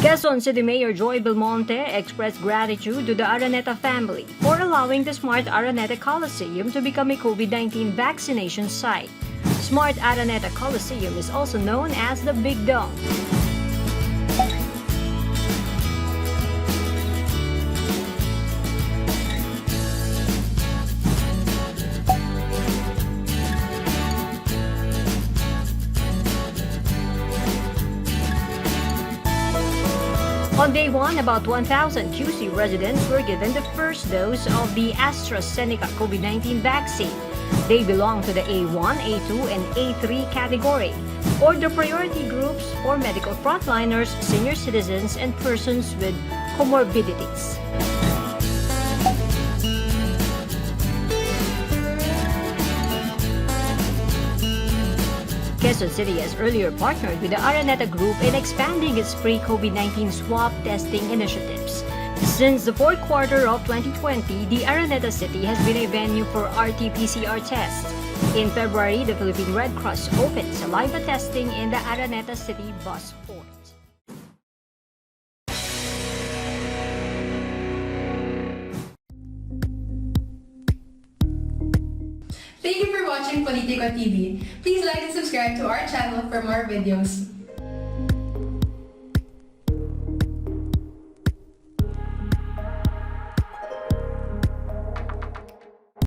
Quezon City Mayor Joy Belmonte expressed gratitude to the Araneta family for allowing the Smart Araneta Coliseum to become a COVID-19 vaccination site. Smart Araneta Coliseum is also known as the Big Dome. On day 1, about 1,000 QC residents were given the first dose of the AstraZeneca COVID-19 vaccine. They belong to the A1, A2, and A3 category, or the priority groups for medical frontliners, senior citizens, and persons with comorbidities. Quezon City has earlier partnered with the Araneta Group in expanding its pre-COVID-19 swab testing initiatives. Since the fourth quarter of 2020, the Araneta City has been a venue for RT-PCR tests. In February, the Philippine Red Cross opened saliva testing in the Araneta City bus port. Thank you for watching Politico TV. Please like and subscribe to our channel for more videos.